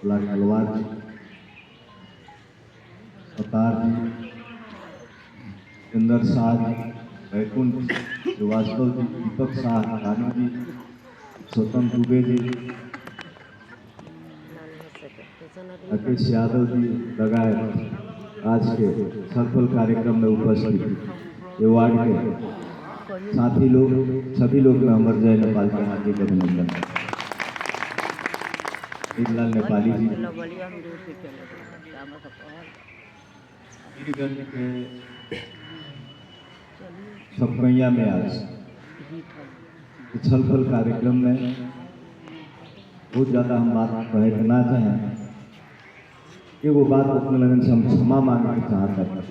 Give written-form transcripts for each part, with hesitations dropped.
तलवार जी, अवतार जी, जितेंद्र शाह जी, वैकुंठ श्रीवास्तव जी, दीपक शाह, कानू जी, स्वतंत्र दुबे जी, राकेश यादव जी लगाए आज के सफल कार्यक्रम में उपस्थित ये वार्ड के साथी लोग, सभी लोग में अमर जय नेपाल के हार्दिक अभिनंदन। ईदलाल नेपाली जी वीरगंज के छपकैया में आज छलफल कार्यक्रम में बहुत ज़्यादा हम बात कहना चाहें कि वो बात अपने लगन से हम क्षमा मांगना चाहते हैं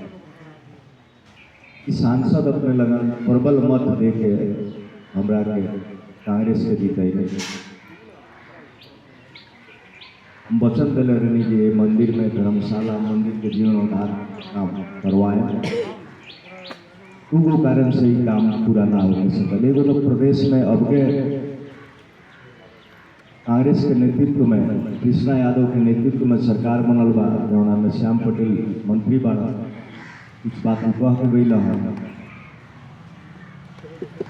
कि सांसद अपने लगन प्रबल मत दे के हमरा के कांग्रेस के जीते हम वचन दिले रहनी जी मंदिर में धर्मशाला मंदिर के जीर्णोद्धार काम करवाए। दूगो कारण से ही काम पूरा ना हो सकल। एगो तो प्रदेश में अब के कांग्रेस के नेतृत्व में कृष्णा यादव के नेतृत्व में सरकार बनल बा, जौना में श्याम पटेल मंत्री बना। कुछ बात कह के गई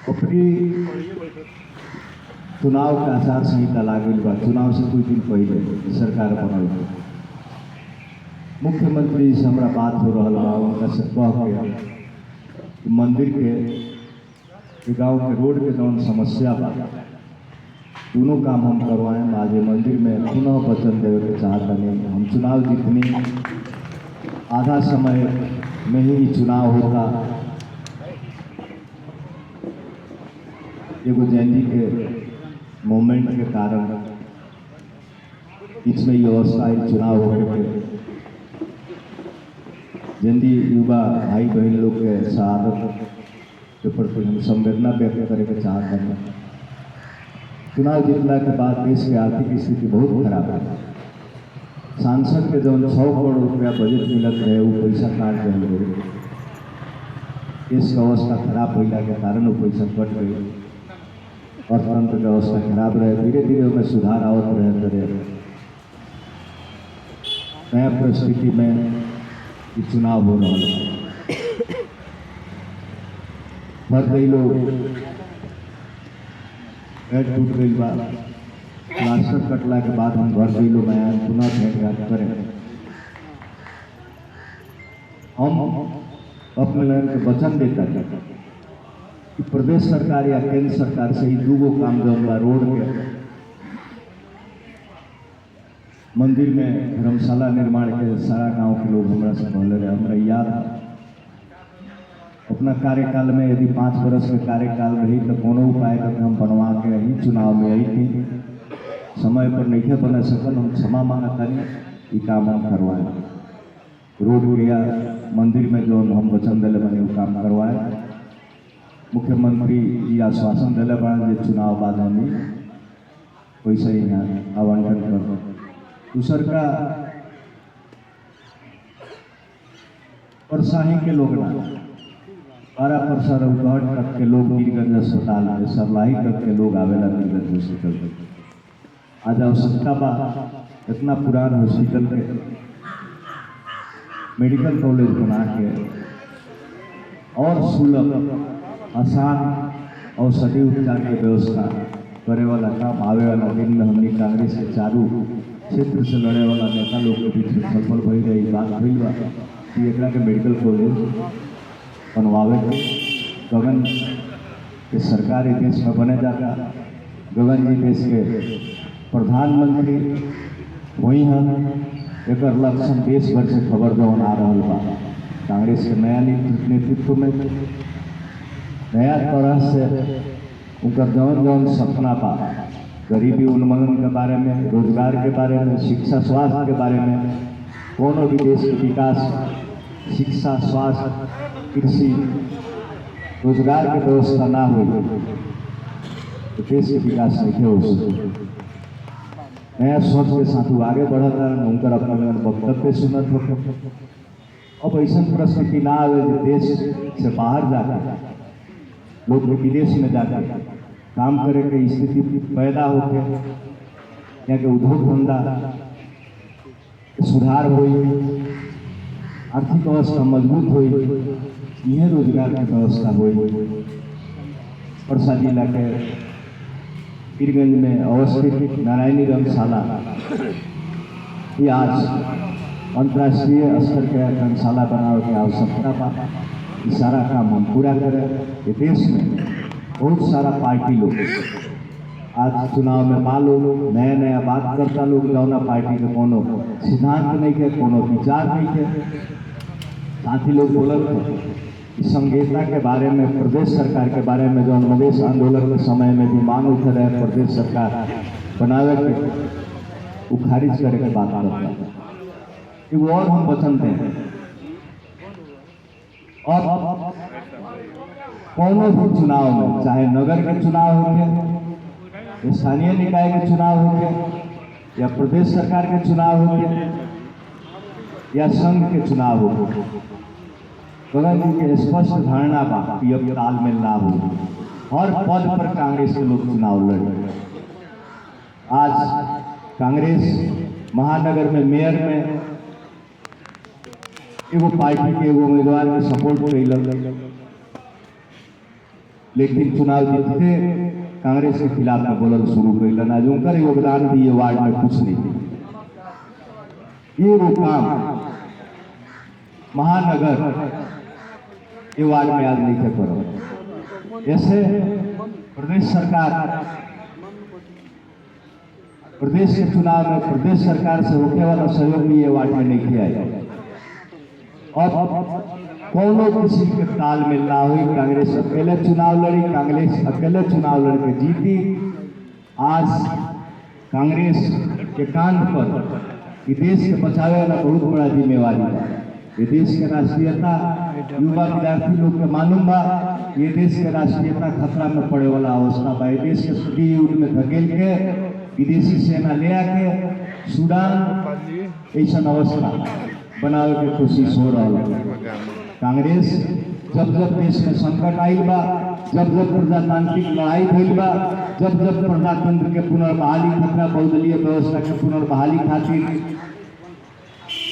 अपनी चुनाव के आचार संहिता लागल बा। चुनाव से कुछ दिन पहले सरकार बनल बा। मुख्यमंत्री से हमारा बात हो रहा बा, उनका से कह के मंदिर के गांव के रोड के जौन समस्या बा दोनों काम हम करवाएं। आज मंदिर में पुनः वचन देवे के चाहता नहीं। हम चुनाव जीतनी आधा समय में ही चुनाव होता। एगो जैनी के मूवमेंट के कारण बीच में ये अवस्था चुनाव होने के जैनी युवा भाई बहन लोग के शहादत के प्रति हम संवेदना व्यक्त करे के चाहते हैं। चुनाव जीतने के बाद देश की आर्थिक स्थिति बहुत खराब है। सांसद के जो 6 करोड़ रुपया बजट मिलत है वो पैसा काट रहे। देश की अवस्था खराब होने के कारण वो पैसा कट गई। अर्थतंत्र की अवस्था खराब रहे। धीरे धीरे उनमें सुधार आवत रहे। नया परिस्थिति में चुनाव हो रहा है। हर कई लोग पेट टूट गई बा। प्लास्टर कटला के बाद हम घर गई लोग आया पुनः भेंट करें। हम अपने लोगों के वचन देता था कि प्रदेश सरकार या केंद्र सरकार से ही दूगो काम जो रोड के मंदिर में धर्मशाला निर्माण के सारा गांव के लोग हमरा से कहले रहे। हमरा याद अपना कार्यकाल में यदि 5 वर्ष के कार्यकाल रही तो कोनो उपाय करके हम बनवा के ही चुनाव में आई थी। समय पर नहीं बना सकल। हम क्षमा मांगता नहीं, ये काम हम करवाए। रोड या मंदिर में जो हम वचन दिले बने वो काम करवाए। मुख्यमंत्री जी आश्वासन दिले बने जो चुनाव बाद हम वैसे ही यहाँ आवंटन कर। दूसर का परसाही के लोग ना 12% रउगढ़ तक के लोग वीरगंज अस्पताल में, सरलाही तक के लोग आवेला वीरगंज हॉस्पिटल। आज आवश्यकता बा इतना पुराना हॉस्पिटल के मेडिकल कॉलेज बना के और सुलभ आसान औषधि उपचार की व्यवस्था करे वाला काम आवे वाला दिन में हमने कांग्रेस के चारू क्षेत्र से लड़े वाला नेता लोग के बीच में सफल भई रही बात भइल बा कि एकरा के मेडिकल कॉलेज बनवावे के गगन के सरकारी देश में बने जाता। गगन जी देश के प्रधानमंत्री वही हैं। एक लक्षण देश भर से खबर जौन आ रहा बा कांग्रेस के नया नेतृत्व में नया तरह से उनका जौन जौन सपना पा गरीबी उन्मूलन के बारे में, रोजगार के बारे में, शिक्षा स्वास्थ्य के बारे में, कोनो भी देश के विकास शिक्षा स्वास्थ्य कृषि रोजगार की व्यवस्था ना हो तो देश के विकास नहीं हो सकते। नया सोच के साथ वो आगे बढ़ता है। उनका अपना वक्तव्य सुनत हो। अब ऐसा परिस्थिति ना आवे जो देश से बाहर जाकर लोग विदेश में जाकर काम करे के स्थिति पैदा होके यहाँ के उद्योग धंधा सुधार हो, आर्थिक अवस्था मजबूत हो, यह रोजगार की व्यवस्था हो। परसा जिला के पीरगंज में अवस्थित नारायणी रंगशाला ये आज अंतर्राष्ट्रीय स्तर के रंगशाला बनाने की आवश्यकता बा। ये सारा काम हम पूरा करें। ये देश में बहुत सारा पार्टी लोग आज चुनाव में बा लोग नया नया बात करता लोग, जौना पार्टी के कोनो सिद्धांत नहीं के, कोनो विचार नहीं के। साथी लोग बोलत संहिता के बारे में, प्रदेश सरकार के बारे में, जो मधेश आंदोलन के समय में भी मांग उठ रहे प्रदेश सरकार बनावे के, वो खारिज करे के बात करता है। वो और हम वचन दें और कोनो भी चुनाव में, चाहे नगर के चुनाव होंगे, स्थानीय निकाय के चुनाव होंगे, या प्रदेश सरकार के चुनाव होंगे, या संघ के चुनाव होंगे, गगन जी के स्पष्ट धारणा बा कि अब तालमेल ना हो। हर पद पर कांग्रेस के लोग चुनाव लड़े। आज कांग्रेस महानगर में मेयर में एगो पार्टी के एगो उम्मीदवार के सपोर्ट कैल, लेकिन चुनाव जीतते कांग्रेस के खिलाफ में बोलल शुरू कैलन। आज उनका योगदान भी ये वार्ड में कुछ नहीं। ये वो काम महानगर ये वार्ड में आज नहीं करो। ऐसे प्रदेश सरकार प्रदेश के चुनाव में प्रदेश सरकार से होने वाला सहयोग भी ये वार्ड में नहीं किया। और कोनो किसी के तालमेल ना हुई। कांग्रेस अकेले चुनाव लड़ी, कांग्रेस अकेले चुनाव लड़के जीती। आज कांग्रेस के कांध पर ये देश के बचावे वाला बहुत बड़ा जिम्मेवारी है। ये देश के राष्ट्रीयता युवा विद्यार्थी लोग के मालूम बा, ये देश के राष्ट्रीयता खतरा में पड़े वाला अवस्था बा। ये देश के स्थिति युग में धकेल के विदेशी सेना ले आके सूडान ऐसा अवस्था बनावे के कोशिश हो रहा है। कांग्रेस जब जब देश में संकट आई बा, जब जब प्रजातांत्रिक लड़ाई भइल बा, जब जब प्रजातंत्र के पुनर्बहाली खतरा, बहुदलीय व्यवस्था के पुनर्बहाली खातिर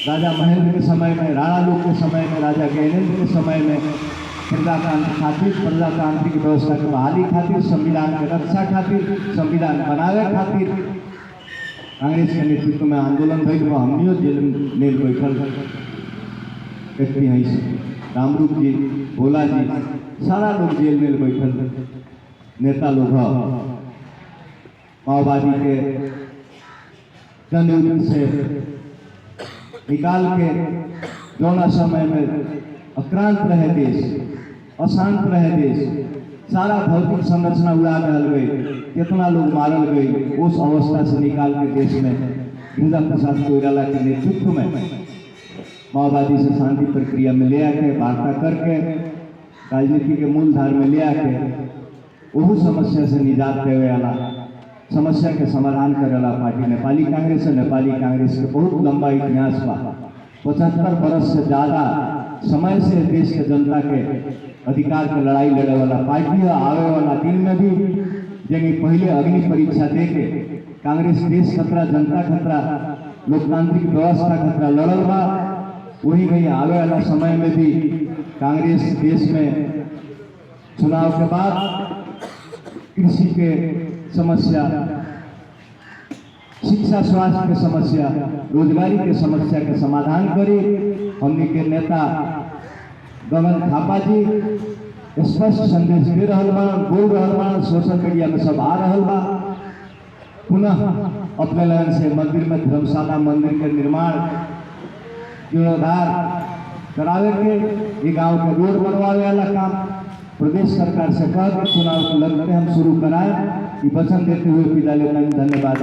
राजा महेंद्र के समय में, राणा लोग के समय में, राजा ज्ञानेंद्र के समय में प्रजातंत्र खातिर, प्रजातांत्रिक व्यवस्था के बहाली खातिर, संविधान के रक्षा खातिर, संविधान बनावे खातिर कांग्रेस के नेतृत्व में आंदोलन भइल बा। हमनियो जेल में बैठल व्यक्ति हैं, रामरूप जी, भोला जी, सारा लोग जेल में बैठल नेता लोग माओवादी के जनयुद्ध से निकाल के जौना समय में अक्रांत रहे देश, अशांत रहे देश, सारा भौतिक संरचना उड़ा रहल गई, कितना लोग मारल गई, उस अवस्था से निकाल के देश में गिरिजा प्रसाद कोइराला के नेतृत्व में माओवादी से शांति प्रक्रिया में ले आके, वार्ता करके, राजनीति के मूलधार में ले आके वह समस्या से निजात देवे वाला, समस्या के समाधान करे वाला पार्टी नेपाली कांग्रेस है। नेपाली कांग्रेस के बहुत लंबा इतिहास बा। 75 बरस से ज़्यादा समय से देश के जनता के अधिकार के लड़ाई लड़े वाला पार्टी है। आवे वाला दिन में भी जंगी पहले अग्नि परीक्षा दे के कांग्रेस देश खतरा, जनता खतरा, लोकतांत्रिक व्यवस्था खतरा लड़ल बा। वही गई आवे वाला समय में भी कांग्रेस देश में चुनाव के बाद कृषि के समस्या, शिक्षा स्वास्थ्य के समस्या, रोजगारी के समस्या के समाधान करी। हमने के नेता गगन थापा जी स्पष्ट संदेश दे रहल बा, बोल रहल बा, सोशल मीडिया में सब आ रहल बा। पुनः अपने लगन से मंदिर में धर्मशाला, मंदिर के निर्माण, जीर्णोद्धार करावे के, ये गांव के रोड बनवावे वाला काम प्रदेश सरकार से कह के चुनाव को लगते हम शुरू कराएं। ये वचन देते हुए विदा लेना। धन्यवाद।